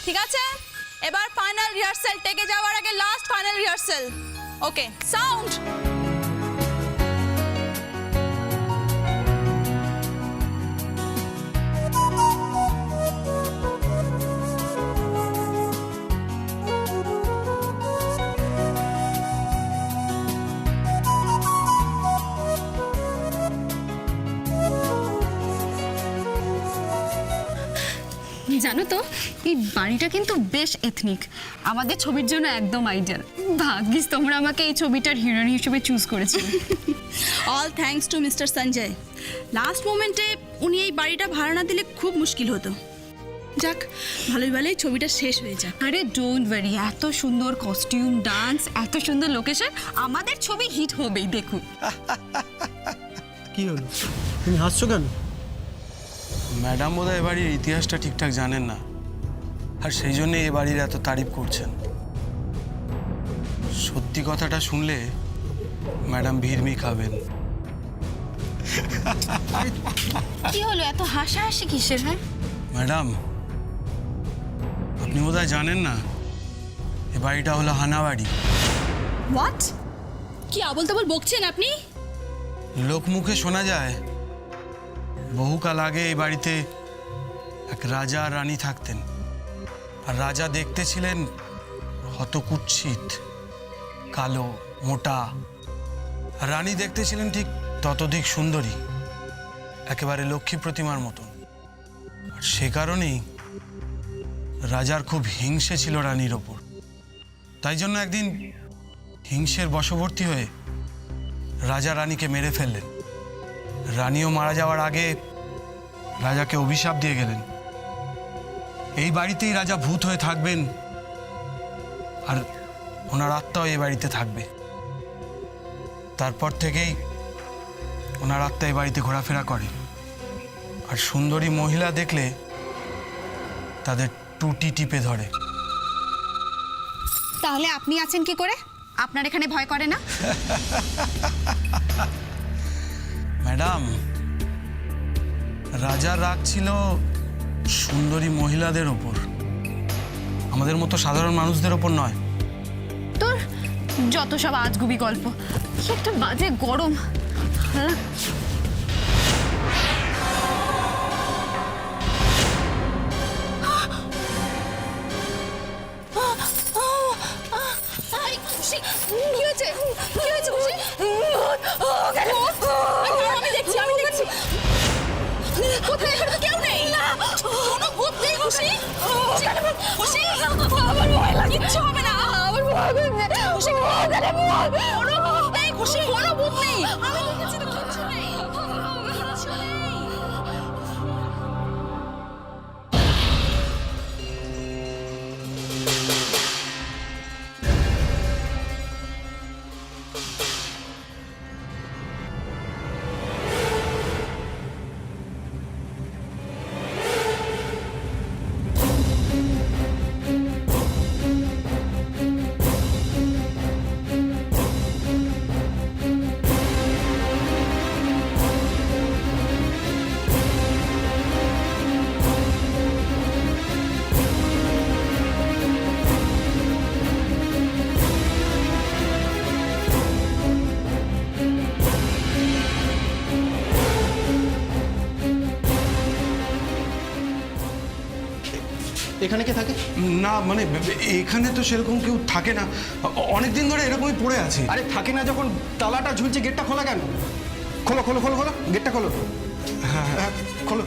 ঠিক আছে, এবার ফাইনাল রিহার্সাল, টেকে যাওয়ার আগে লাস্ট ফাইনাল রিহার্সাল। ওকে, সাউন্ড। জানো তো এই বাড়িটা কিন্তু বেশ এথনিক, আমাদের ছবির জন্য একদম আইডিয়াল। ভাগ্যিস তোমরা আমাকে এই ছবিটার হিরোইন হিসেবে চুজ করেছিলে। All thanks to mister Sanjay. Last মোমেন্টে উনি এই বাড়িটা ভাড়া না দিলে খুব মুশকিল হতো। যাক, ভালোই ভালোই ছবিটা শেষ হয়ে যাক। আরে ডোন্ট ওয়ারি, এত সুন্দর কস্টিউম, ডান্স, এত সুন্দর লোকেশন, আমাদের ছবি হিট হবেই, দেখুন। কি হলো, তুমি হাসছো কেন? ম্যাডাম বোধহয় এ বাড়ির ইতিহাসটা ঠিকঠাক জানেন না, আর সেই জন্য এ বাড়ির এত তারিফ করছেন। সত্যি কথাটা শুনলে ম্যাডাম ভিড়মি খাবেন। কি হলো, এত হাসাহাসি কিসের? হ্যাঁ ম্যাডাম, আপনি বোধহয় জানেন না এ বাড়িটা হলো হানা বাড়ি। হোয়াট? কি আবল তাবল বকছেন আপনি? লোকমুখে শোনা যায় বহুকাল আগে এই বাড়িতে এক রাজা আর রানী থাকতেন, আর রাজা দেখতে ছিলেন হতকুৎসিত, কালো, মোটা, আর রানী দেখতে ছিলেন ঠিক ততোধিক সুন্দরী, একেবারে লক্ষ্মী প্রতিমার মতন। আর সে কারণেই রাজার খুব হিংসে ছিল রানীর ওপর। তাই জন্য একদিন হিংসের বশবর্তী হয়ে রাজা রানীকে মেরে ফেললেন। রানীও মারা যাওয়ার আগে রাজাকে অভিশাপ দিয়ে গেলেন, এই বাড়িতেই রাজা ভূত হয়ে থাকবেন, আর ওনার আত্মাও এই বাড়িতে থাকবে। তারপর থেকেই ওনার আত্মা এই বাড়িতে ঘোরাফেরা করে, আর সুন্দরী মহিলা দেখলে তাদের টুটি টিপে ধরে। তাহলে আপনি আছেন কি করে? আপনার এখানে ভয় করে না? ম্যাডাম, রাজার রাগ ছিল সুন্দরী মহিলাদের ওপর, আমাদের মতো সাধারণ মানুষদের ওপর নয়। তোর যত সব আজগুবি গল্প, কি একটা বাজে গরম। হ্যাঁ, কি হয়েছে? কি হয়েছে খুশি? আমি দেখছি, আমি দেখছি। কোথায়? এখানে তো কেউ নেই। কোনো ভূত নেই খুশি। খুশি, আমার ভয় লাগে। কিচ্ছু হবে না, আমার ভয় লাগে। খুশি, কোনো ভূত নেই খুশি, কোনো ভূত নেই। আমি দেখেছি তো, কিচ্ছু নেই, কিচ্ছু নেই। এখানে কে থাকে? না মানে এখানে তো সেরকম কেউ থাকে না, অনেক দিন ধরে এরকমই পড়ে আছে। আরে থাকে না যখন তালাটা ঝুলছে, গেটটা খোলা কেন? খোলো খোলো খোলো খোলো, গেটটা খোলো। হ্যাঁ হ্যাঁ, খোলো।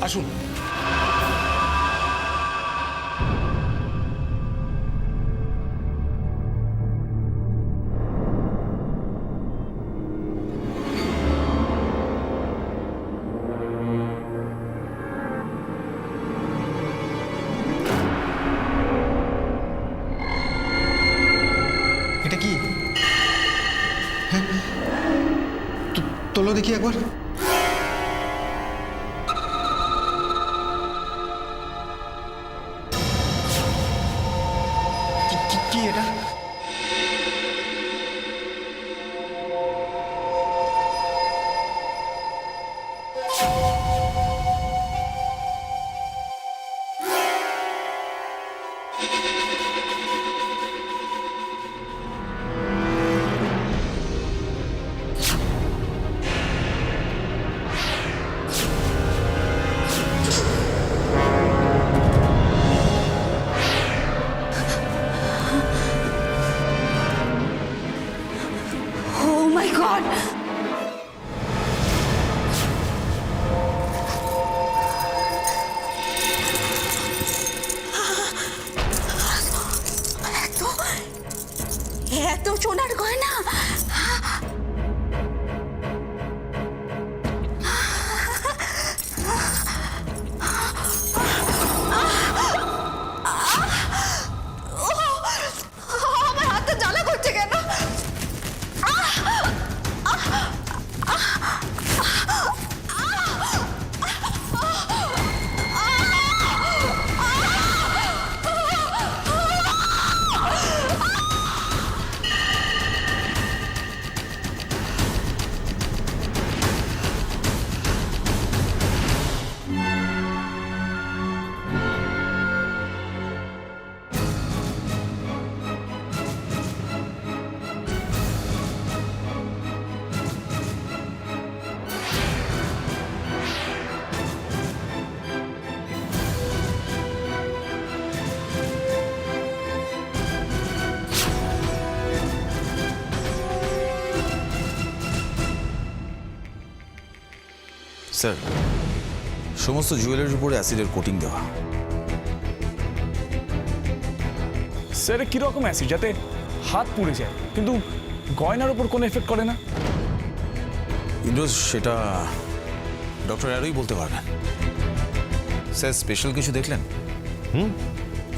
আসুন। এটা কি? হ্যাঁ, তোলো দেখি একবার। কি এটা? Oh my God! এত সোনার গয়না আমার হাতটা জ্বালা করছে কেন? স্যার, সমস্ত জুয়েলারির উপরে অ্যাসিডের কোটিং দেওয়া। স্যার কীরকম অ্যাসিড যাতে হাত পুড়ে যায় কিন্তু গয়নার উপর কোনো এফেক্ট করে না? ইন্দ্রজ, সেটা ডক্টর অ্যারোই বলতে পারবেন। স্যার, স্পেশাল কিছু দেখলেন?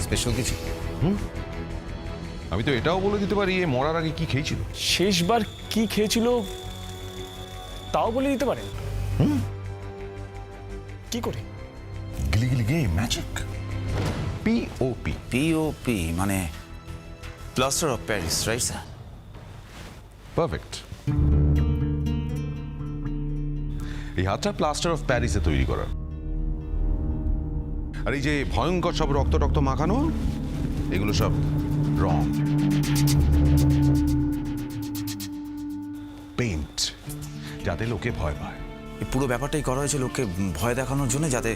স্পেশাল কিছু? আমি তো এটাও বলে দিতে পারি এ মরার আগে কি খেয়েছিল। শেষবার কি খেয়েছিল তাও বলে দিতে পারেন? কি করে? গিলিগিলি গেম ম্যাজিক, পিওপি। পিওপি মানে plaster of Paris, right sir? Perfect. এই হাতটা প্লাস্টার অফ প্যারিসে তৈরি করা। আর এই যে ভয়ঙ্কর সব রক্ত রক্ত মাখানো, এগুলো সব রং পেইন্ট, যাতে লোকে ভয় পায়। এই পুরো ব্যাপারটাই করা হয়েছে লোককে ভয় দেখানোর জন্য, যাতে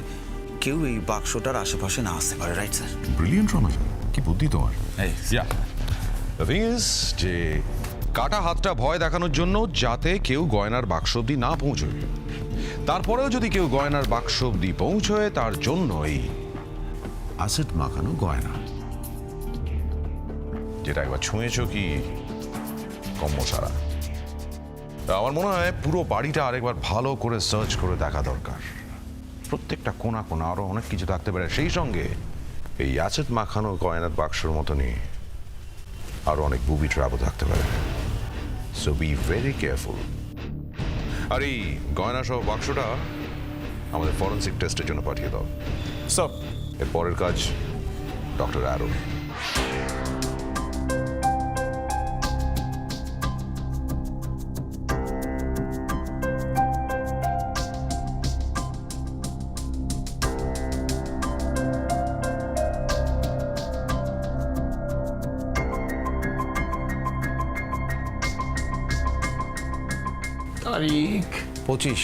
কেউ এই বাক্সটার আশেপাশে না আসতে পারে, রাইট স্যার? ব্রিলিয়েন্ট রমাজ, কি বুদ্ধি তোমার। এই, দ্য থিং ইজ যে কাটা হাতটা ভয় দেখানোর জন্য, যাতে কেউ গয়নার বাক্স অব্দি না পৌঁছয়। তারপরেও যদি কেউ গয়নার বাক্স অব্দি পৌঁছয়, তার জন্য এই অ্যাসিড মাখানো গয়না, যেটা একবার ছুঁয়েছ কি কম্ম সারা। আমার মনে হয় পুরো বাড়িটা আরেকবার ভালো করে সার্চ করে দেখা দরকার। প্রত্যেকটা কোণা কোণা আরো অনেক কিছু থাকতে পারে, সেই সঙ্গে এই অ্যাসিড মাখানো গয়নার বাক্সের মতনই আরো অনেক বুবি ট্র্যাপও থাকতে পারে। So be very careful. আর এই গয়না সহ বাক্সটা আমাদের ফরেন্সিক টেস্টের জন্য পাঠিয়ে দাও। স্যার, এর পরের কাজ ডক্টর অ্যারো। তারিখ 25।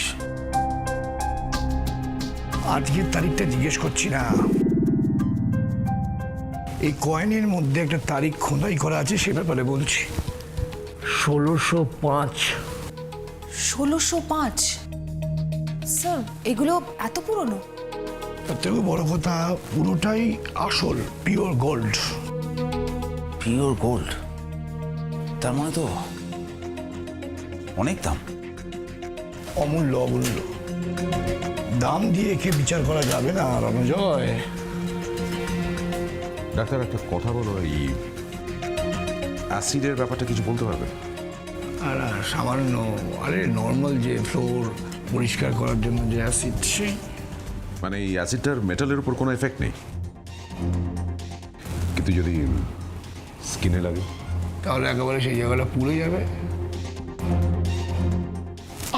আজকের তারিখটা জিজ্ঞেস করছি না, এই কয়েনের মধ্যে একটা তারিখ খোদাই করা আছে, সে ব্যাপারে বলছি। 1605। 1605? স্যার এগুলো এত পুরনো? তার থেকেও বড় কথা, পুরোটাই আসল পিওর গোল্ড। Pure gold? তার মানে তো অনেক দাম। অমূল্য, অমূল্য। দাম দিয়ে একে বিচার করা যাবে না রণজয়। ডাক্তার, একটা কথা বলো, এই অ্যাসিডের ব্যাপারটা কিছু বলতে পারবে? আর সামান্য, আরে নর্মাল যে ফ্লোর পরিষ্কার করার জন্য যে অ্যাসিড, সেই মানে এই অ্যাসিডটার মেটালের উপর কোনো এফেক্ট নেই, কিন্তু যদি স্কিনে লাগে তাহলে একেবারে সেই জায়গাটা পুড়ে যাবে।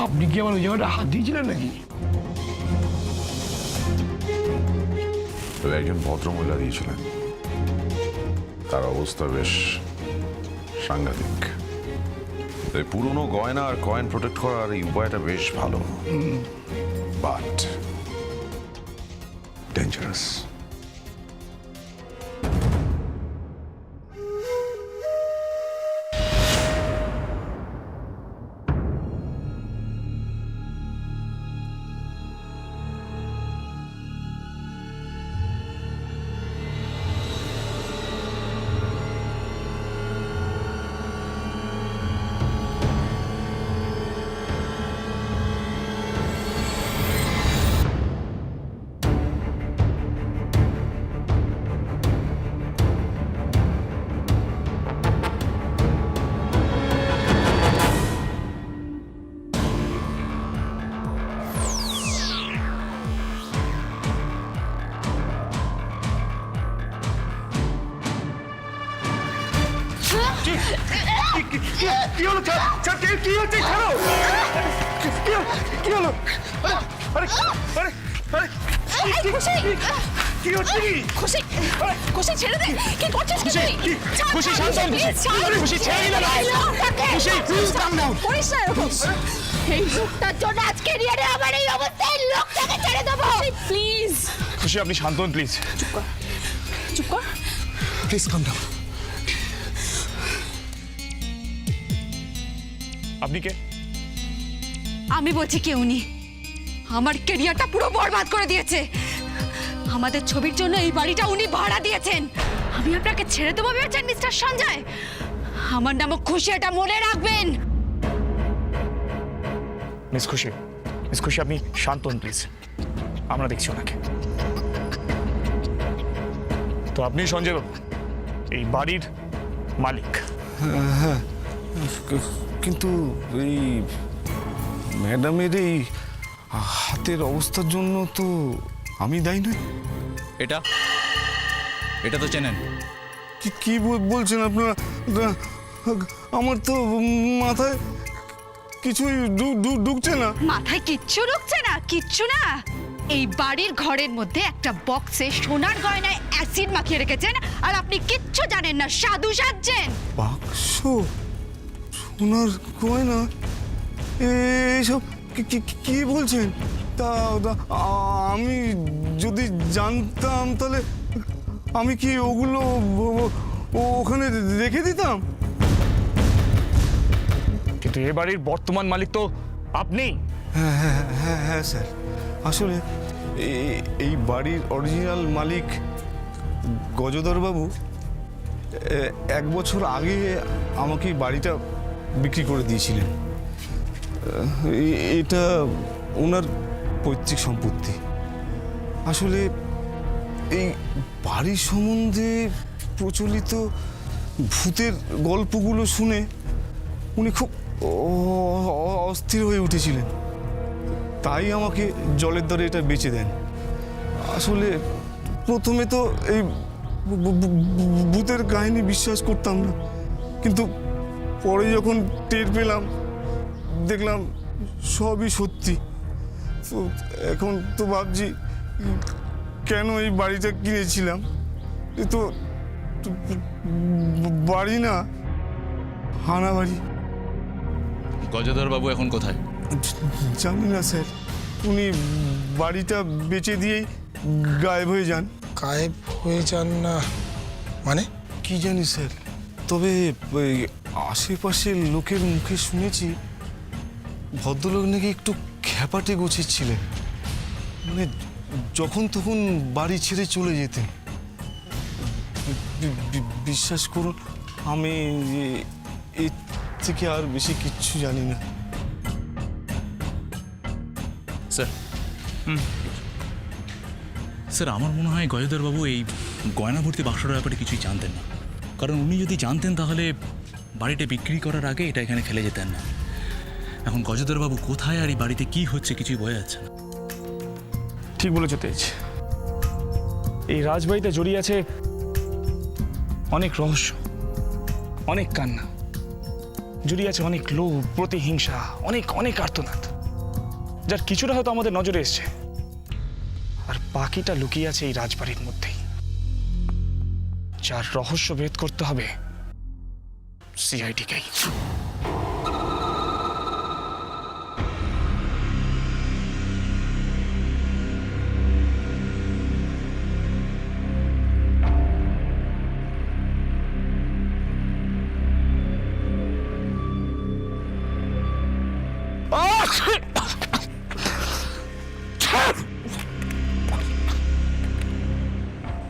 আপনি কি আমার ওই জায়গাটা হাত দিয়েছিলেন নাকি? তবে একজন ভদ্রমহিলা দিয়েছিলেন, তার অবস্থা বেশ সাংঘাতিক। তাই পুরনো গয়না আর কয়েন প্রোটেক্ট করার এই উপায়টা বেশ ভালো, বাট ডেঞ্জারাস। কি হলো স্যার? কি হচ্ছে? ছাড়ো! কি হলো? আরে আরে আরে এই, খুশি! কি হচ্ছে কি? খুশি! খুশি, ছেড়ে দে! কি করছিস খুশি? ছাড়, খুশি, ছাড়, শান্ত হও, খুশি। ছাড়। খুশি, ছেড়ে দিলে না। এই লোকটাকে! খুশি, please calm down. করিস না এরকম। এই লোকটার জন্য আজকে রিয়ারে আমার এই অবস্থা, এই লোকটাকে ছেড়ে দেবো। প্লিজ খুশি, আপনি শান্ত হন প্লিজ। চুপ কর। Please calm down. আপনি কে? আমি বলছি কেউ নেই, আমার ক্যারিয়ারটা পুরো বরবাদ করে দিয়েছে। আমাদের ছবির জন্য এই বাড়িটা উনি ভাড়া দিয়েছেন। আমি আপনাকে ছেড়ে দেবো ভেবেছেন মিস্টার সঞ্জয়? আমার নামও খুশি, এটা মনে রাখবেন। মিস খুশি, আপনি শান্ত হন প্লিজ। আমরা দেখছি ওনাকে। তো আপনি সঞ্জয় বাবু, এই বাড়ির মালিক? হ্যাঁ, কিন্তু এই ম্যাডামের এই হাতের অবস্থার জন্য তো আমি দায়ী নই। এটা তো চেনেন। কি বলছেন আপনারা? আমার তো মাথায় কিছুই ঢুকছে না। মাথায় কিচ্ছু ঢুকছে না? কিচ্ছু না? এই বাড়ির ঘরের মধ্যে একটা বক্সে সোনার গয়নায় অ্যাসিড মাখিয়ে রেখেছেন, আর আপনি কিচ্ছু জানেন না, সাধু সাজছেন। বাক্স, সোনার গয়না, এইসব কি বলছেন? তা আমি যদি জানতাম তাহলে আমি কি ওগুলো ওখানে রেখে দিতাম? কিন্তু এ বাড়ির বর্তমান মালিক তো আপনি। হ্যাঁ স্যার, আসলে এই বাড়ির অরিজিনাল মালিক গজধরবাবু 1 বছর আগে আমাকে এই বাড়িটা বিক্রি করে দিয়েছিলেন। এটা ওনার পৈতৃক সম্পত্তি। আসলে এই বাড়ির সম্বন্ধে প্রচলিত ভূতের গল্পগুলো শুনে উনি খুব অস্থির হয়ে উঠেছিলেন, তাই আমাকে জলের দরে এটা বেচে দেন। আসলে প্রথমে তো এই ভূতের কাহিনী বিশ্বাস করতাম না, কিন্তু পরে যখন টের পেলাম দেখলাম সবই সত্যি। তো এখন তো ভাবছি কেন এই বাড়িটা কিনেছিলাম। এ তো বাড়ি না, হানা বাড়ি। গজধর বাবু এখন কোথায়? জানি না স্যার, উনি বাড়িটা বেচে দিয়েই গায়েব হয়ে যান। গায়েব হয়ে যান না মানে? কি জানি স্যার, তবে ওই আশেপাশের লোকের মুখে শুনেছি ভদ্রলোক নাকি একটু খ্যাপাটে গোছের ছিলেন, মানে যখন তখন বাড়ি ছেড়ে চলে যেতেন। বিশ্বাস করুন, আমি এর থেকে আর বেশি কিচ্ছু জানি না। স্যার আমার মনে হয় গজধর বাবু এই গয়না ভর্তি বাক্সটার ব্যাপারে কিছুই জানতেন না, কারণ উনি যদি জানতেন তাহলে বাড়িটা বিক্রি করার আগে এটা এখানে ফেলে যেতেন না। এখন গজধর বাবু কোথায় আর এই বাড়িতে কি হচ্ছে কিছুই বোঝা যাচ্ছে না। ঠিক বলেছো তেজ, এই রাজবাড়িতে জড়িয়ে আছে অনেক রহস্য, অনেক কান্না, জড়িয়ে আছে অনেক লোভ, প্রতিহিংসা, অনেক অনেক আর্তনাদ, যার কিছুটা হয়তো আমাদের নজরে এসছে। আর বাকিটা লুকিয়ে আছে এই রাজবাড়ির মধ্যেই, যার রহস্য ভেদ করতে হবে সিআইডিকেই।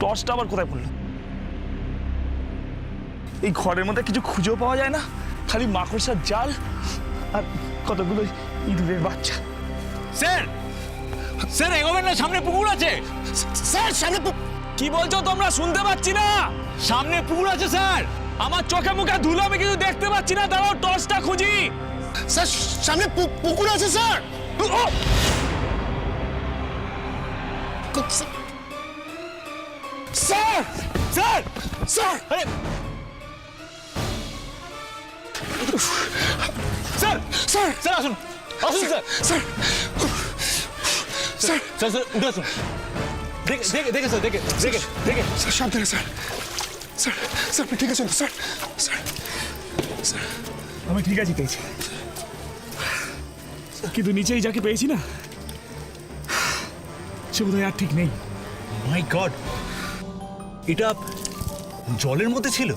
টর্চটা আবার কোথায় পড়লো? এই ঘরের মধ্যে কিছু খুঁজেও পাওয়া যায় না, খালি মাকড়সার জাল আর কতগুলো ইঁদুরের বাচ্চা। স্যার স্যার এগোবেন না, সামনে পুকুর আছে। স্যার সামনে কি বলছো তোমরা? শুনতে পাচ্ছি না। সামনে পুকুর আছে স্যার। আমার চোখে মুখে ধুলো, আমি কিছু দেখতে পাচ্ছি না। দাঁড়াও, টর্চটা খুঁজি। স্যার সামনে পুকুর আছে স্যার। স্যার স্যার স্যার আরে স্যার স্যার স্যার আসুন আসুন sir sir sir sir sir উঠে আসুন। দেখে দেখে দেখে স্যার দেখে দেখে দেখে স্যার সাবধানে স্যার। স্যার স্যার আপনি ঠিক আছেন তো স্যার? স্যার স্যার আমি ঠিক আছি, পেয়েছি, কিন্তু নিচেই যাকে পেয়েছি না, সে বোধহয় আর ঠিক নেই। মাই গড, এটা জলের মধ্যে ছিল?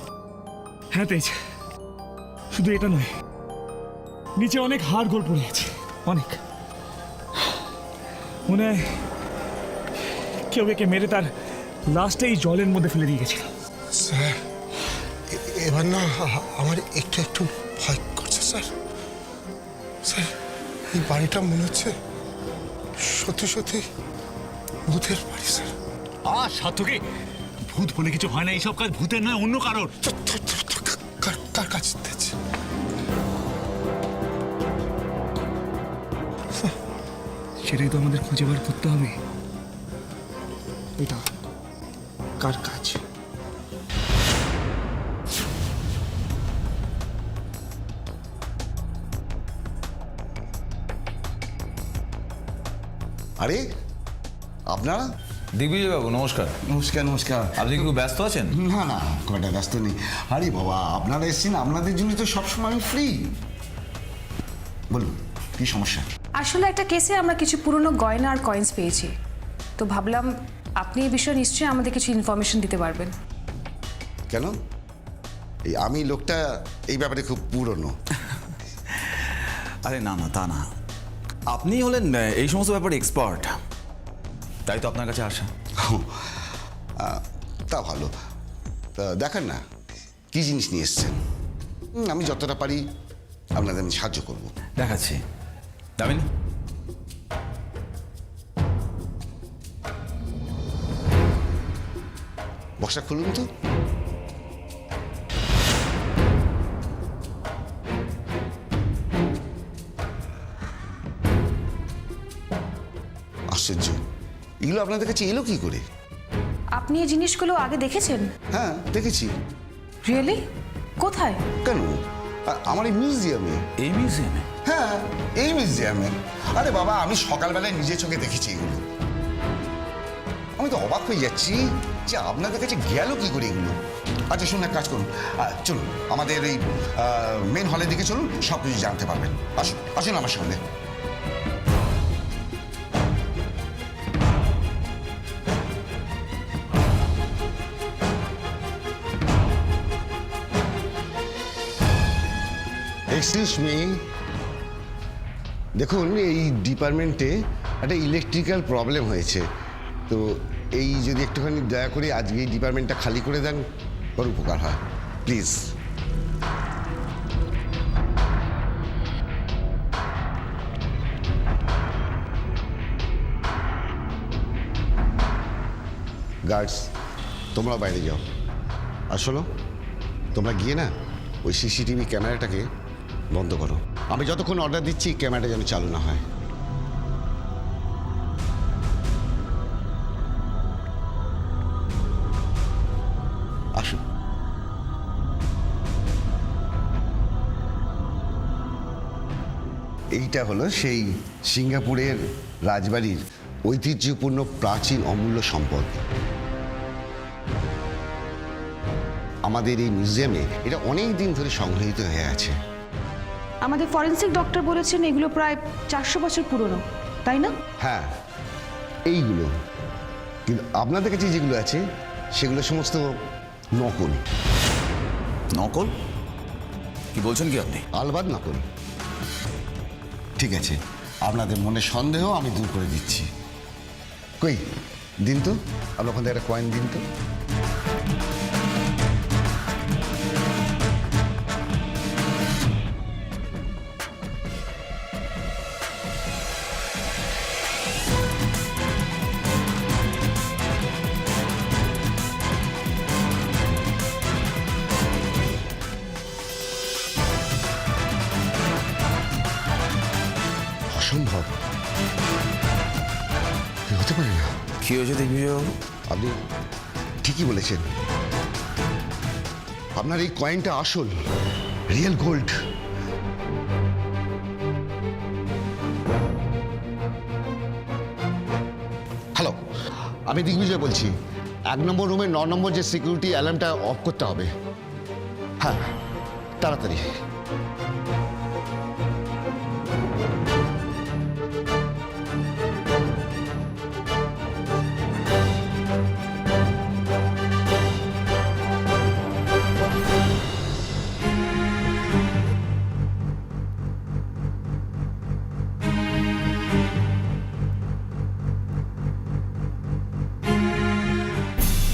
হ্যাঁ পেয়েছে, শুধু এটা নয়, নিচে অনেক হাড় গোড় পড়ে আছে, অনেক। মনে হয় কেউ একে মেরে তার লাস্টে এই জলের মধ্যে ফেলে দিয়ে গেছিল। স্যার এবার না আমার একটু একটু ভয় করছে স্যার। স্যার এই বাড়িটা মনে হচ্ছে সত্যি সত্যি ভূতের বাড়ি স্যার। সার্থকী, ভূত বলে কিছু হয় না, এইসব কাজ ভূতের নয়, অন্য কারোর। কার কাছে দিচ্ছে? সেটাই তো আমাদের খুঁজে বার করতে হবে। এটা কার কাজ? আরে আপনারা? দিগ্বিজয়বাবু নমস্কার। নমস্কার নমস্কার। আপনি কি খুব ব্যস্ত আছেন? না না, কয়টা ব্যস্ত নেই। আরে বাবা, আপনারা এসেছেন, আপনাদের জন্য তো সবসময় আমি ফ্রি। বলুন কি সমস্যা? আসলে একটা কেসে আমরা কিছু পুরনো গয়না আর কয়েন্স পেয়েছি, তো ভাবলাম আপনি এই বিষয়ে নিশ্চয়ই আমাদের কিছু ইনফরমেশন দিতে পারবেন। কেন? এই আমি লোকটা এই ব্যাপারে খুব পুরনো। আরে না না, তা না, আপনি হলেন এই সমস্ত ব্যাপারে এক্সপার্ট, তাই তো আপনার কাছে আসা। তা ভালো। তা দেখেন না কি জিনিস নিয়ে এসছেন। আমি যতটা পারি আপনাদের আমি সাহায্য করব। দেখাচ্ছি, দামিনী। বক্সটা খুলুন তো। আশ্চর্য, এগুলো আপনাদের কাছে এলো কি করে? আপনি এই জিনিসগুলো আগে দেখেছেন? হ্যাঁ দেখেছি। রিয়েলি? কোথায়? কেন? আমার এই মিউজিয়ামে। এই মিউজিয়ামে? হ্যাঁ এই মিউজিয়ামে। আরে বাবা, আমি সকালবেলায় নিজের চোখে দেখেছি এগুলো। আমি তো অবাক হয়ে যাচ্ছি যে আপনাদের কাছে গেল কি করে এগুলো। আচ্ছা শুনুন, এক কাজ করুন, চলুন আমাদের এই মেন হলের দিকে চলুন, সব কিছু জানতে পারবেন। আসুন আসুন আমার সঙ্গে। এক্সকিউজ মি, দেখুন এই ডিপার্টমেন্টে একটা ইলেকট্রিক্যাল প্রবলেম হয়েছে, তো এই যদি একটুখানি দয়া করে আজকে এই ডিপার্টমেন্টটা খালি করে দেন, বড় উপকার হয় প্লিজ। গার্ডস, তোমরা বাইরে যাও। আর শোনো, তোমরা গিয়ে না ওই সিসিটিভি ক্যামেরাটাকে বন্ধ করো। আমি যতক্ষণ অর্ডার দিচ্ছি ক্যামেরাটা যেন চালু না হয়। আসুন। এইটা হলো সেই সিঙ্গাপুরের রাজবাড়ির ঐতিহ্যপূর্ণ প্রাচীন অমূল্য সম্পদ। আমাদের এই মিউজিয়ামে এটা অনেক দিন ধরে সংগৃহীত হয়ে আছে। আমাদের ফরেন্সিক ডক্টর বলেছেন এগুলো প্রায় 400 বছর পুরনো, তাই না? হ্যাঁ, এইগুলো। কিন্তু আপনাদের কাছে যেগুলো আছে সেগুলো সমস্ত নকল। নকল? কি বলছেন কি আপনি? আলবাদ নকল। ঠিক আছে, আপনাদের মনে সন্দেহ আমি দূর করে দিচ্ছি। কই দিন তো, আপনার ওখান থেকে একটা কয়েন দিন তো। অসম্ভব, এ হতে পারে না। কি হয়েছে দিগ্বিজয়বাবু? আপনি ঠিকই বলেছেন, আপনার এই কয়েনটা আসল, রিয়েল গোল্ড। হ্যালো, আমি দিগ্বিজয় বলছি। 1 নম্বর রুমের 9 নম্বর যে সিকিউরিটি অ্যালার্মটা অফ করতে হবে। হ্যাঁ, তাড়াতাড়ি।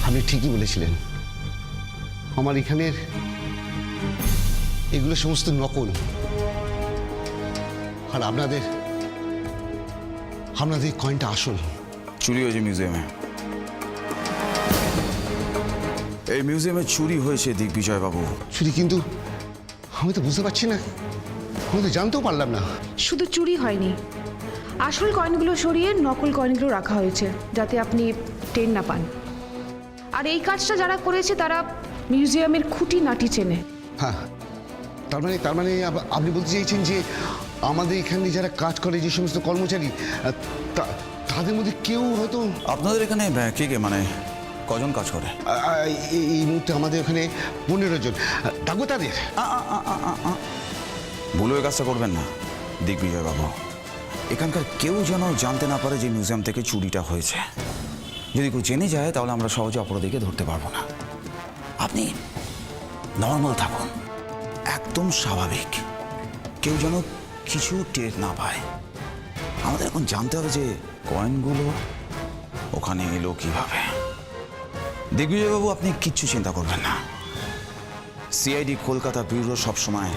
আপনি ঠিকই বলেছিলেন, আমার এখানের এগুলো সমস্ত নকল। আর আপনাদের কয়েনটা আসল। চুরি হয়েছে মিউজিয়ামে। এই মিউজিয়ামে চুরি হয়েছে দিগ্বিজয়বাবু। চুরি? কিন্তু আমি তো বুঝতে পারছি না, আমি তো জানতেও পারলাম না। শুধু চুরি হয়নি, আসল কয়েনগুলো সরিয়ে নকল কয়েনগুলো রাখা হয়েছে যাতে আপনি টের না পান। আর এই কাজটা যারা করেছে তারা মিউজিয়ামের খুঁটিনাটি চেনে। হ্যাঁ, তার মানে আপনি বলতে চাইছেন যে আমাদের এখানে যারা কাজ করে, যে সমস্ত কর্মচারী, তাদের মধ্যে কেউ হয়তো। আপনাদের এখানে কে কে, মানে কজন কাজ করে? এই মুহূর্তে আমাদের ওখানে 15 জন। ডাকবো তাদের? ভুলেও এই কাজটা করবেন না দিগ্বিজয়বাবু। এখানকার কেউ যেন জানতে না পারে যে মিউজিয়াম থেকে চুরিটা হয়েছে। যদি কেউ জেনে যায় তাহলে আমরা সহজে অপরাধীকে ধরতে পারবো না। আপনি নর্মাল থাকুন, একদম স্বাভাবিক। কেউ যেন কিছু টের না পায়। আমাদের এখন জানতে হবে যে কয়েনগুলো ওখানে এলো কিভাবে। দিগ্বিজয়বাবু, আপনি কিচ্ছু চিন্তা করবেন না। সিআইডি কলকাতা ব্যুরো সবসময়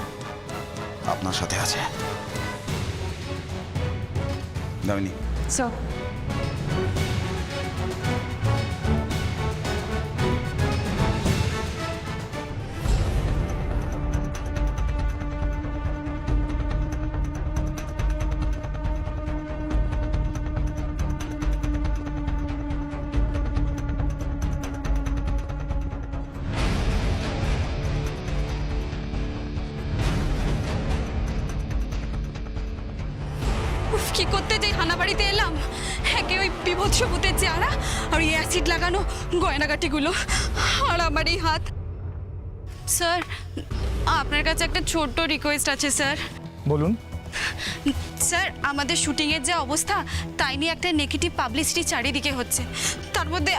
আপনার সাথে আছে। দামিনী, স্যার, উফ, কি করতে যাই থানা বাড়িতে এলাম। একে ওই বিভৎস ভূতের চেহারা আর এই অ্যাসিড লাগানো গয়নাগাটিগুলো আর আমার এই হাত। স্যার, আপনার কাছে একটা ছোট্ট রিকোয়েস্ট আছে স্যার। বলুন। স্যার, আমাদের শুটিংয়ের যে অবস্থা তাই নিয়ে একটা নেগেটিভ পাবলিসিটি চারিদিকে হচ্ছে। তার মধ্যে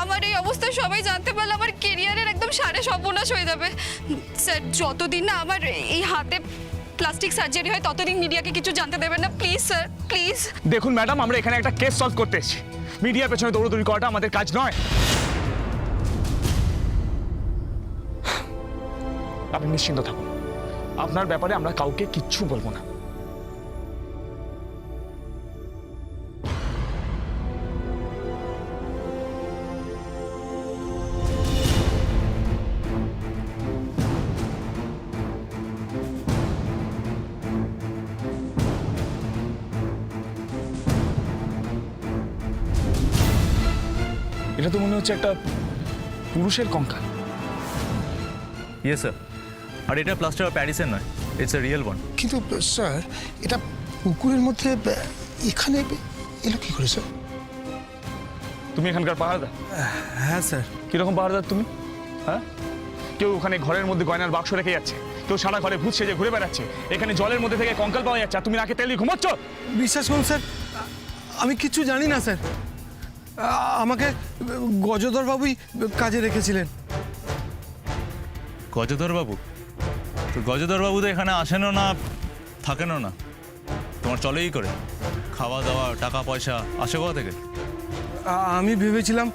আমার এই অবস্থা সবাই জানতে পারলে আমার কেরিয়ারের একদম সাড়ে সর্বনাশ হয়ে যাবে। স্যার, যতদিন না আমার এই হাতে প্লাস্টিক সার্জারি হয় ততদিন মিডিয়াকে কিছু জানতে দেবেন না, প্লিজ স্যার, প্লিজ। দেখুন ম্যাডাম, আমরা এখানে একটা কেস সলভ করতে এসেছি। মিডিয়ার পেছনে দৌড়দৌড়ি করাটা আমাদের কাজ নয়। আপনি নিশ্চিন্ত থাকুন, আপনার ব্যাপারে আমরা কাউকে কিচ্ছু বলবো না। এটা তো মনে হচ্ছে একটা পুরুষের কঙ্কাল। ইয়েস স্যার, আর এটা প্লাস্টার অফ প্যারিসের নয়, ইটস এ রিয়েল ওয়ান। কিন্তু স্যার, এটা পুকুরের মধ্যে এখানে এলো কি করে স্যার? তুমি এখানকার পাহারাদার? হ্যাঁ স্যার। কিরকম পাহারাদার তুমি? হ্যাঁ, কেউ ওখানে ঘরের মধ্যে গয়নার বাক্স রেখে যাচ্ছে, কেউ সারা ঘরে ভূত সেজে ঘুরে বেড়াচ্ছে, এখানে জলের মধ্যে থেকে কঙ্কাল পাওয়া যাচ্ছে, আর তুমি নাকে তেল দিয়ে ঘুমোচ্ছ? বিশ্বাস করুন স্যার, আমি কিচ্ছু জানি না স্যার। আমাকে গজধর বাবুই কাজে রেখেছিলেন। গজধর বাবু? তো গজধর বাবু তো এখানে আসেনও না, থাকেনও না, তোমার চলেই করে? খাওয়া দাওয়া, টাকা পয়সা আসে কোথা থেকে? আমি ভেবেছিলাম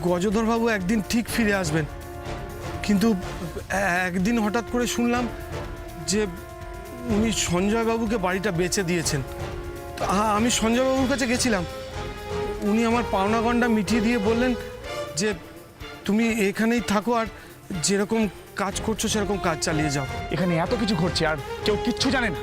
গজধর বাবু একদিন ঠিক ফিরে আসবেন, কিন্তু একদিন হঠাৎ করে শুনলাম যে উনি সঞ্জয় বাবুকে বাড়িটা বেচে দিয়েছেন। তো আমি সঞ্জয় বাবুর কাছে গেছিলাম। উনি আমার পাওনা গন্ডা মিটিয়ে দিয়ে বললেন যে তুমি এখানেই থাকো, আর যেরকম কাজ করছো সেরকম কাজ চালিয়ে যাও। এখানে এত কিছু ঘটছে আর কেউ কিচ্ছু জানে না?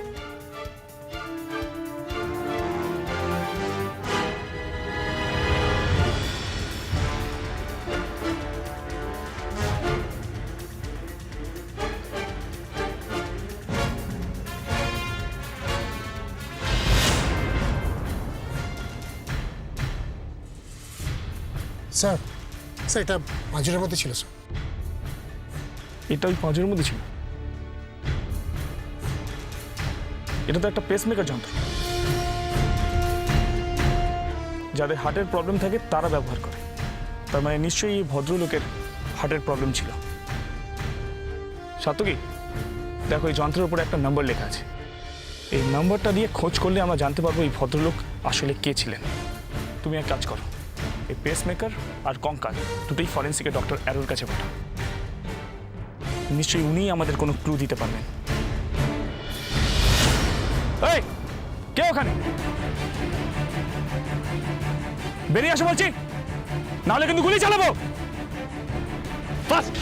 স্যার, স্যার এটা পাঁজরের মধ্যে ছিল স্যার। এটা ওই পাঁজরের মধ্যে ছিল? এটা তো একটা পেসমেকার যন্ত্র, যাদের হার্টের প্রবলেম থাকে তারা ব্যবহার করে। তার মানে নিশ্চয়ই এই ভদ্রলোকের হার্টের প্রবলেম ছিল। সাতকি, দেখো এই যন্ত্রের উপরে একটা নাম্বার লেখা আছে। এই নাম্বারটা দিয়ে খোঁজ করলে আমরা জানতে পারবো এই ভদ্রলোক আসলে কে ছিলেন। তুমি এক কাজ করো, এই পেসমেকার আর কঙ্কাল দুটোই ফরেন্সিকের ডক্টর অ্যারোর কাছে পাঠাও। নিশ্চয়ই উনিই আমাদের কোনো ক্লু দিতে পারবেন। এই, কে ওখানে? বেরিয়ে আসো বলছি, নাহলে কিন্তু গুলি চালাবো। ফাস্ট!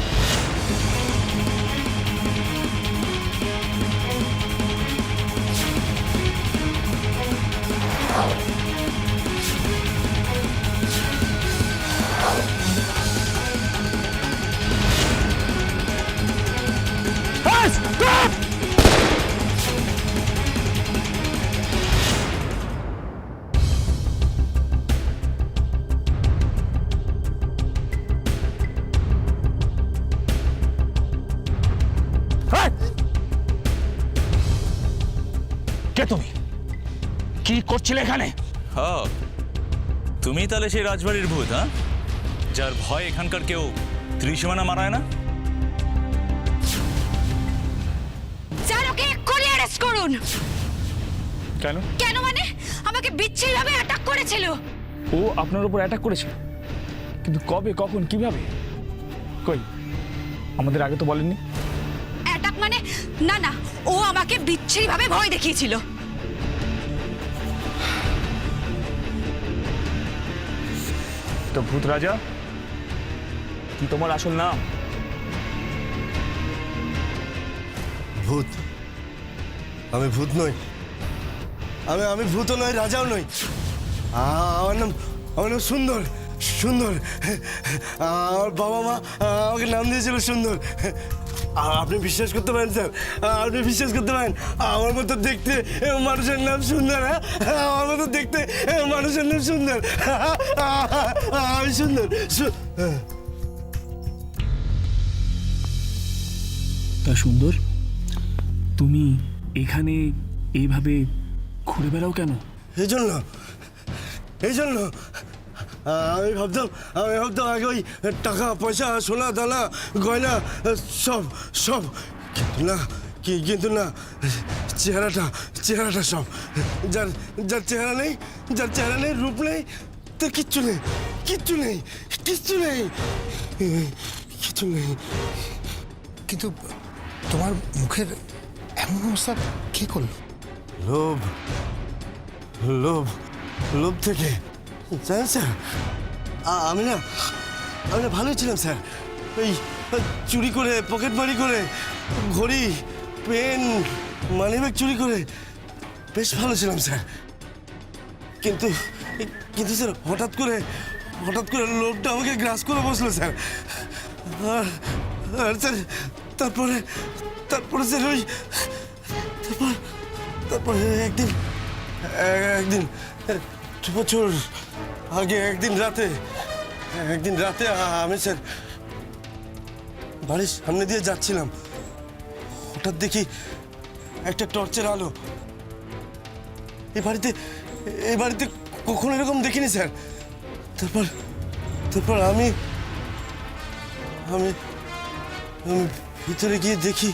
কে তুমি? কি করছিলে এখানে? হ্যাঁ, তুমি তাহলে সেই রাজবাড়ির ভূত, হ্যাঁ, যার ভয় এখানকার কেউ ত্রিসীমানা মারায় না? স্যার, ওকে এক্ষুনি অ্যারেস্ট করুন। কেন? কেন মানে? আমাকে বিচ্ছিরিভাবে অ্যাটাক করেছিল। ও আপনার উপর অ্যাটাক করেছিল? কিন্তু কবে, কখন, কিভাবে? কই, আমাদের আগে তো বলেননি। অ্যাটাক মানে? না না, ও আমাকে বিচ্ছিরিভাবে ভয় দেখিয়েছিল। তো ভূত রাজা, কি তোমার আসল নাম? ভূত? আমি ভূত নই। আমি ভূতও নই, রাজাও নই। আমার নাম সুন্দর। সুন্দর। আমার বাবা মা আমাকে নাম দিয়েছিল সুন্দর। আপনি বিশ্বাস করতে পারেন স্যার, আপনি বিশ্বাস করতে পারেন আমার মতো দেখতে মানুষের নাম সুন্দর? হ্যাঁ, আমার মতো দেখতে মানুষের নাম সুন্দর। আমি সুন্দর। তা সুন্দর, তুমি এখানে এইভাবে ঘুরে বেড়াও কেন? এই জন্য আমি ভাবতাম আগে ওই টাকা পয়সা, সোনা দানা, গয়না সব কিন্তু না, চেহারাটা সব। যার চেহারা নেই, রূপ নেই, তার কিচ্ছু নেই। কিন্তু তোমার মুখের এমন অবস্থা কে করলো? লোভ থেকে জানেন স্যার, আমি না ভালোই ছিলাম স্যার। ওই চুরি করে, পকেট মারি করে, ঘড়ি, পেন, মানিব্যাগ চুরি করে বেশ ভালো ছিলাম স্যার। কিন্তু স্যার হঠাৎ করে লোভটা আমাকে গ্রাস করে বসলো স্যার। আর স্যার তারপরে স্যার ওই তারপরে একদিন বছর আগে একদিন রাতে আমি স্যার বাড়ির সামনে দিয়ে যাচ্ছিলাম, হঠাৎ দেখি একটা টর্চের আলো। এই বাড়িতে কখনো এরকম দেখিনি স্যার। তারপর আমি ভিতরে গিয়ে দেখি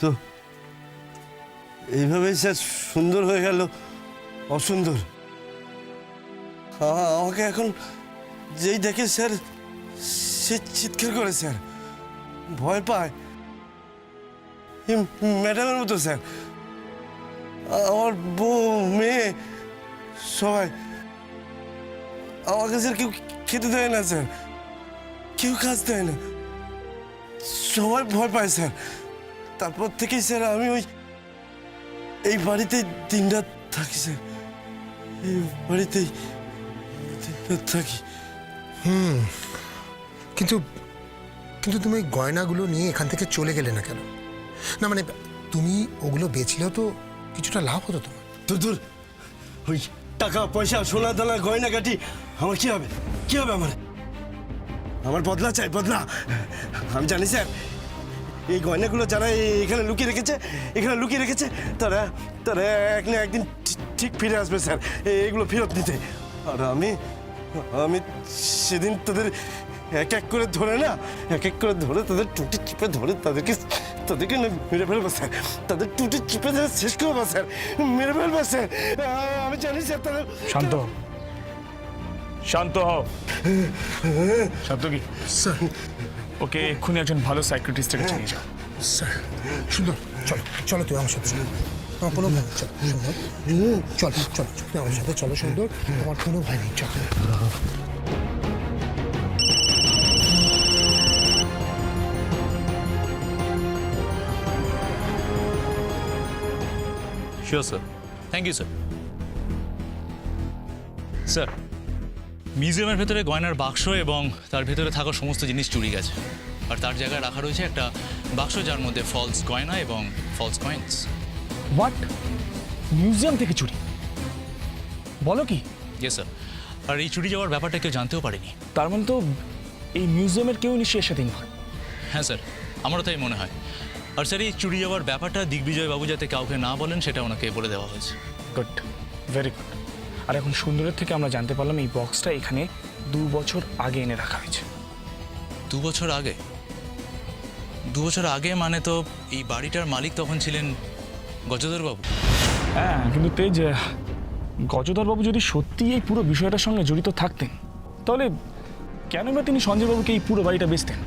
তো এইভাবেই স্যার সুন্দর হয়ে গেল অসুন্দর। আমাকে এখন যেই দেখে স্যার সে চিৎকার করে স্যার, ভয় পায়। ম্যাডামের মতো স্যার, আমার বউ মেয়ে সবাই আমাকে স্যার কেউ খেতে দেয় না স্যার, কেউ কাজ দেয় না, সবাই ভয় পায় স্যার। তারপর থেকেই স্যার আমি এই বাড়িতে দিনরাত থাকি স্যার, এই বাড়িতেই দিনরাত থাকি। কিন্তু কিন্তু তুমি ওই গয়নাগুলো নিয়ে এখান থেকে চলে গেলে না কেন? না মানে তুমি ওগুলো বেচলেও তো কিছুটা লাভ হতো তোমার। দূর ওই টাকা পয়সা সোনা দানা গয়না কাটি আমার কি হবে আমার বদলা চাই, বদলা। আমি জানি স্যার এই গয়নাগুলো যারা এখানে লুকিয়ে রেখেছে তারা এক না একদিন ঠিক ফিরে আসবে স্যার এগুলো ফেরত নিতে। আর আমি সেদিন তাদের এক এক করে ধরে তাদের টুটি চিপে ধরে তাদেরকে মেরে ফেলবো স্যার, তাদের টুটি চিপে ধরে শেষ করবো স্যার, মেরে ফেলবো স্যার। আমি জানি স্যার তাদের। শান্ত হও। শান্ত কি স্যার ওকে এক্ষুনি একজন ভালো সাইকিয়াট্রিস্টের কাছে নিয়ে যাও। স্যার সুন্দর, চলো তুমি আমার সাথে চলো, আমার কোনো ভয় নেই, চলো তুমি আমার সাথে চলো সুন্দর, তোমার কোনো ভয় নেই, চলো। Sure sir, thank you sir. Sir, মিউজিয়ামের ভেতরে গয়নার বাক্স এবং তার ভেতরে থাকা সমস্ত জিনিস চুরি গেছে, আর তার জায়গায় রাখা রয়েছে একটা বাক্স যার মধ্যে ফলস গয়না এবং ফলস কয়েন্স। হোয়াট? মিউজিয়াম থেকে চুরি? বলো কি? ইয়েস স্যার, আর এই চুরি যাওয়ার ব্যাপারটা কেউ জানতেও পারেনি। তার মানে তো এই মিউজিয়ামের কেউ নিশ্চয়ই এসে দিন হয়। হ্যাঁ স্যার, আমারও তাই মনে হয়। আর স্যার এই চুরি যাওয়ার ব্যাপারটা দিগ্বিজয় বাবু যাতে কাউকে না বলেন সেটা ওনাকে বলে দেওয়া হয়েছে। Good, very good. আর এখন সুন্দরের থেকে আমরা জানতে পারলাম এই বক্সটা এখানে 2 বছর আগে এনে রাখা হয়েছে। 2 বছর আগে? 2 বছর আগে মানে তো এই বাড়িটার মালিক তখন ছিলেন গজধর বাবু। হ্যাঁ, কিন্তু তেজ, গজধর বাবু যদি সত্যি এই পুরো বিষয়টার সঙ্গে জড়িত থাকতেন তাহলে কেন বা তিনি সঞ্জয় বাবুকে এই পুরো বাড়িটা বেচতেন?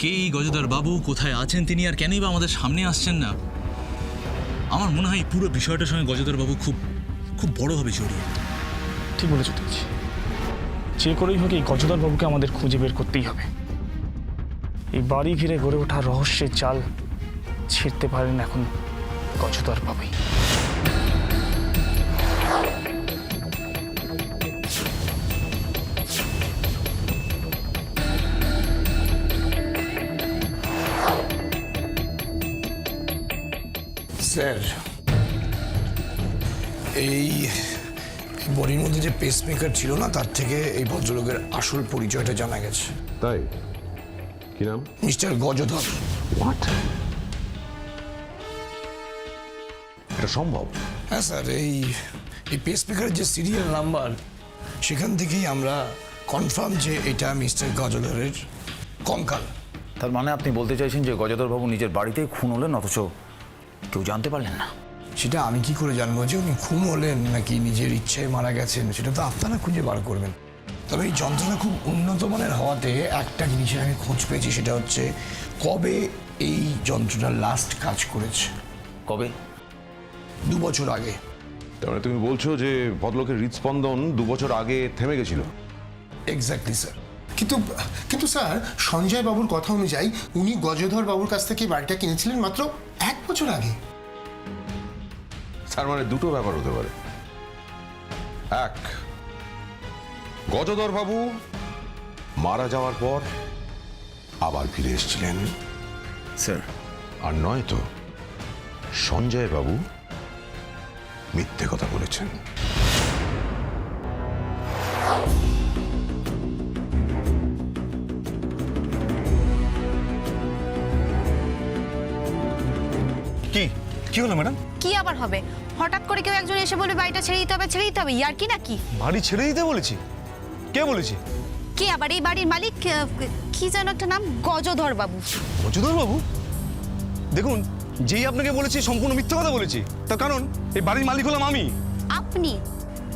কে এই গজধর বাবু, কোথায় আছেন তিনি, আর কেনই বা আমাদের সামনে আসছেন না? আমার মনে হয় এই পুরো বিষয়টার সঙ্গে গজধর বাবু খুব খুব বড়ভাবে জড়িয়ে। ঠিক বলেছ তেজ, যে করেই হোক এই গজধর বাবুকে আমাদের খুঁজে বের করতেই হবে। এই বাড়ি ঘিরে গড়ে ওঠা রহস্যের জাল ছিঁড়তে পারেন এখন গজধর বাবুই। স্যার, এই বডির মধ্যে যে পেসমেকার ছিল না, তার থেকে এই ভদ্রলোকের আসল পরিচয়টা জানা গেছে। তাই কি নাম? মিস্টার গজধর। হোয়াট? এটা সম্ভব? হ্যাঁ স্যার, এই পেসমেকারের যে সিরিয়াল নাম্বার, সেখান থেকেই আমরা কনফার্ম যে এটা মিস্টার গজধরের কঙ্কাল। তার মানে আপনি বলতে চাইছেন যে গজধরবাবু নিজের বাড়িতেই খুন হলেন, অথচ কেউ জানতে পারলেন না? সেটা আমি কি করে জানবো যে উনি খুন হলেন নাকি নিজের ইচ্ছায় মারা গেছেন? সেটা তো আপনারা খুঁজে বার করবেন। তবে এই যন্ত্রটা খুব উন্নত মানের হওয়াতে একটা জিনিসের আমি খোঁজ পেয়েছি, সেটা হচ্ছে কবে এই যন্ত্রটা লাস্ট কাজ করেছে। কবে? 2 বছর আগে। তার মানে তুমি বলছো যে ভদ্রলোকের হৃদস্পন্দন 2 বছর আগে থেমে গেছিল? Exactly sir. কিন্তু কিন্তু স্যার, সঞ্জয় বাবুর কথা অনুযায়ী উনি গজধর বাবুর কাছ থেকে বাড়িটা কিনেছিলেন মাত্র 1 বছর আগে। তার মানে দুটো ব্যাপার হতে পারে। এক, গজধর বাবু মারা যাওয়ার পর আবার ফিরে এসেছিলেন, স্যার। আর নয়তো সঞ্জয় বাবু মিথ্যে কথা বলেছেন। কি হলো ম্যাডাম? কি আবার হবে? হঠাৎ করে কেউ একজন এসে বলবে বাড়িটা ছেড়ে দিতে হবে, ইয়ার কি নাকি? বাড়ি ছেড়ে দিতে বলেছি? কে বলেছে? কে আবার? এই বাড়ির মালিক, কি যেন একটা নাম, গজধর বাবু। গজধর বাবু? দেখুন, যেই আপনাকে বলেছি সম্পূর্ণ মিথ্যা কথা বলেছি। তার কারণ এই বাড়ির মালিক হলাম আমি। আপনি?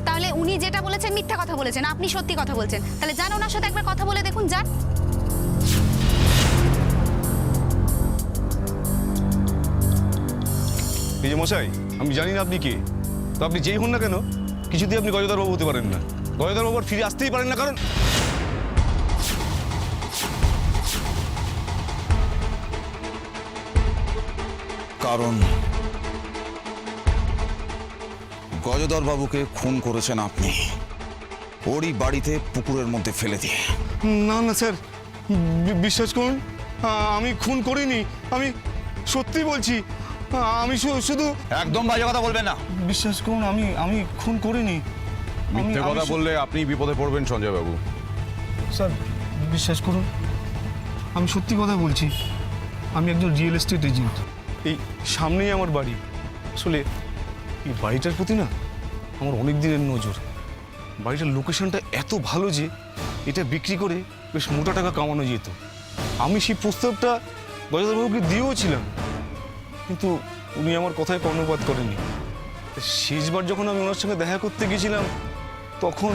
তাহলে উনি যেটা বলেছেন মিথ্যা কথা বলেছেন, আপনি সত্যি কথা বলছেন। তাহলে যান, ওনার সাথে একবার কথা বলে দেখুন, যান। এই যে মশাই, আমি জানি না আপনি কে, তো আপনি যেই হন না কেন, কিছুতেই আপনি গজধর বাবু হতে পারেন না। গজধর বাবু আর ফিরে আসতেই পারেন না, কারণ গজধর বাবুকে খুন করেছেন আপনি, ওরই বাড়িতে পুকুরের মধ্যে ফেলে দিয়ে। না না স্যার, বিশ্বাস করুন, আমি খুন করিনি। আমি সত্যি বলছি, আমি শুধু। একদম বাজে কথা বলবেন না। বিশ্বাস করুন, আমি খুন করিনি। মিথ্যে কথা বললে আপনি বিপদে পড়বেন সঞ্জয় বাবু। স্যার বিশ্বাস করুন, আমি সত্যি কথা বলছি। আমি একজন রিয়েল এস্টেট এজেন্ট। এই সামনেই আমার বাড়ি। আসলে এই বাড়িটার প্রতি না আমার অনেক দিনের নজর। বাড়িটার লোকেশনটা এত ভালো যে এটা বিক্রি করে বেশ মোটা টাকা কামানো যেত। আমি সেই প্রস্তাবটা গজধরবাবুকে দিয়েওছিলাম, কিন্তু উনি আমার কথায় কর্ণপাত করেননি। শেষবার যখন আমি ওনার সঙ্গে দেখা করতে গেছিলাম, তখন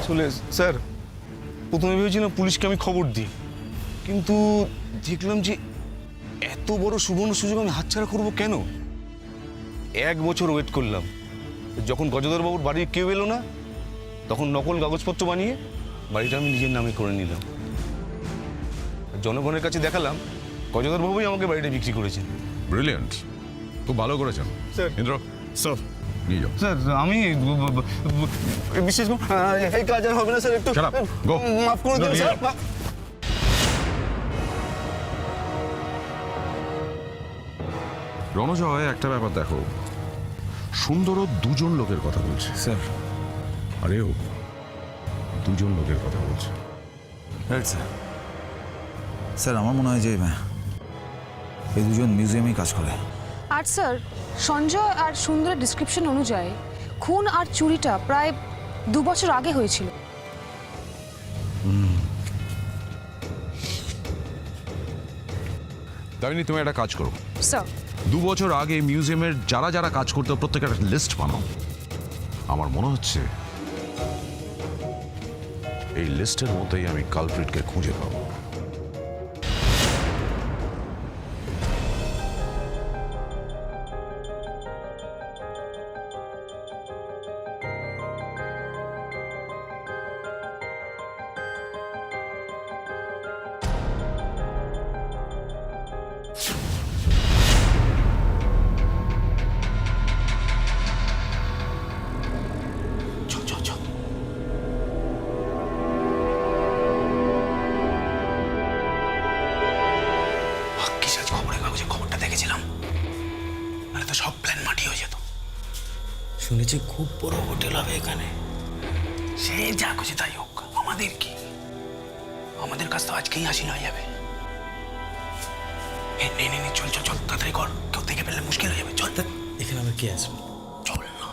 আসলে স্যার, প্রথমে ভেবেছিলাম পুলিশকে আমি খবর দিই, কিন্তু দেখলাম যে এত বড় সুবর্ণ সুযোগ আমি হাতছাড়া করবো কেন। 1 বছর ওয়েট করলাম। যখন গজধরবাবুর বাড়ি কেউ এলো না, তখন নকল কাগজপত্র বানিয়ে বাড়িটা আমি নিজের নামে করে নিলাম। জনগণের কাছে দেখালাম গজধরবাবুই আমাকে বাড়িটা বিক্রি করেছেন। ব্রিলিয়েন্ট, খুব ভালো করেছেন স্যার। ইন্দ্র, স্যার নিয়ে যাও। স্যার, আমি বিশেষ এই কাজ আর হবে না স্যার, একটু Shut up. Go. মাফ করে দিন No, স্যার। yeah. রণজয়, একটা ব্যাপার দেখো, সুন্দরও 2জন লোকের কথা বলছে স্যার। আরেও 2জন লোকের কথা বলছে। Right sir. স্যার, আমার মনে হয় যে এই দুজন মিউজিয়ামেই কাজ করে। আর স্যার, সঞ্জয় আর সুন্দরের ডিসক্রিপশন অনুযায়ী খুন আর চুরিটা প্রায় 2 বছর আগে হয়েছিল। দামিনী, তুমি একটা কাজ করো, স্যার 2 বছর আগে মিউজিয়ামের যারা যারা কাজ করতো প্রত্যেকের একটা লিস্ট বানাও। আমার মনে হচ্ছে এই লিস্টের মধ্যেই আমি কালপ্রিটকে খুঁজে পাবো। শুনেছি খুব বড় হোটেল হবে এখানে। সে যা খুশি তাই হোক, আমাদের কি? আমাদের কাছ তো আজকেই হাসি হয়ে যাবে। নে চল চল চল, তাড়াতাড়ি কর, কেউ দেখে ফেললে মুশকিল হয়ে যাবে। চল, এখানে আবার কে আসবে? চল না।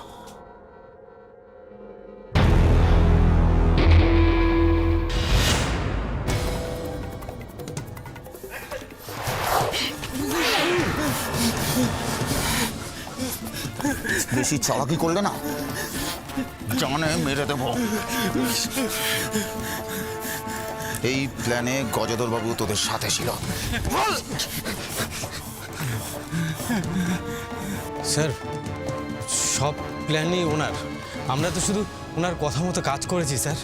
বেশি চালাকি করলে না জানে মেরে দেব। এই প্ল্যানে গজধর বাবু তোদের সাথে ছিল। স্যার, সব প্ল্যানই ওনার। আমরা তো শুধু ওনার কথা মতো কাজ করেছি স্যার।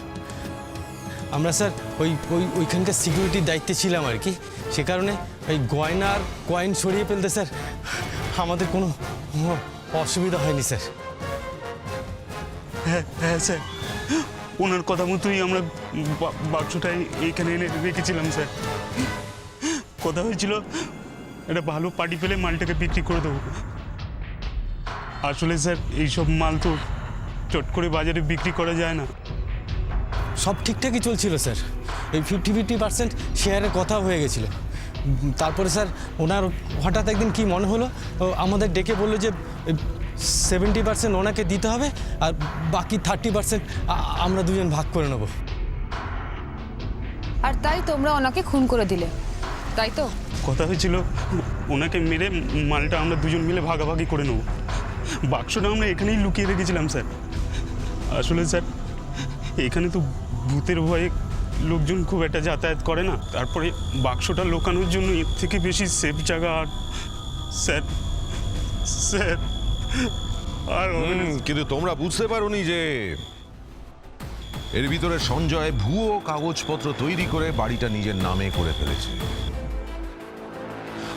আমরা স্যার ওইখানকার সিকিউরিটির দায়িত্বে ছিলাম আর কি। সে কারণে ওই গয়নার কয়েন সরিয়ে ফেলতে স্যার আমাদের কোনো অসুবিধা হয়নি স্যার। হ্যাঁ স্যার, ওনার কথা মতোই আমরা বাক্সটা এইখানে এনে রেখেছিলাম স্যার। কথা হয়েছিল একটা ভালো পার্টি পেলে মালটাকে বিক্রি করে দেবো। আসলে স্যার এইসব মাল তো চট করে বাজারে বিক্রি করা যায় না। সব ঠিকঠাকই চলছিল স্যার। এই 50% শেয়ারের কথা হয়ে গেছিল। তারপরে স্যার ওনার হঠাৎ একদিন কি মনে হলো, আমাদের ডেকে বললো যে 70% ওনাকে দিতে হবে আর বাকি 30% আমরা দুজন ভাগ করে নেব। আর তাই তোমরা ওনাকে খুন করে দিলে, তাই তো? কথা হয়েছিল ওনাকে মেরে মালটা আমরা দুজন মিলে ভাগাভাগি করে নেব। বাক্সটা আমরা এখানেই লুকিয়ে রেখেছিলাম স্যার। আসলে স্যার এখানে তো ভূতের ভয়ে লোকজন খুব একটা যাতায়াত করে না। তারপরে বাক্সটা লুকানোর জন্য এর থেকে বেশি সেফ জায়গা আর স্যার স্যার আর কিন্তু তোমরা বুঝতে পারোনি যে এর ভিতরে সঞ্জয় ভুয়ো কাগজপত্র তৈরি করে বাড়িটা নিজের নামে করে ফেলেছে।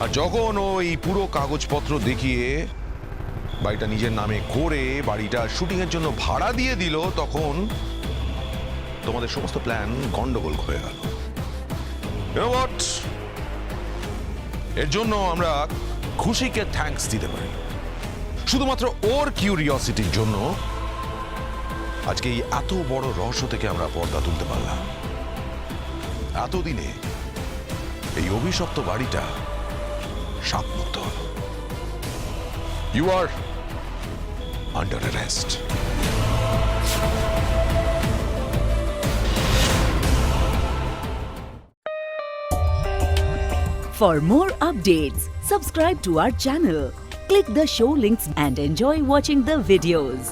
আর যখন ওই পুরো কাগজপত্র দেখিয়ে বাড়িটা নিজের নামে করে বাড়িটা শুটিংয়ের জন্য ভাড়া দিয়ে দিল, তখন তোমাদের সমস্ত প্ল্যান গন্ডগোল হয়ে গেল। এর জন্য আমরা খুশিকে থ্যাঙ্কস দিতে পারি। শুধুমাত্র ওর কিউরিওসিটির জন্য আজকে এই এত বড় রহস্য থেকে আমরা পর্দা তুলতে পারলাম। এতদিনে এই অভিশপ্ত বাড়িটা শাপমুক্ত হল। You are under arrest. For more updates, subscribe to our channel, click the show links and enjoy watching the videos.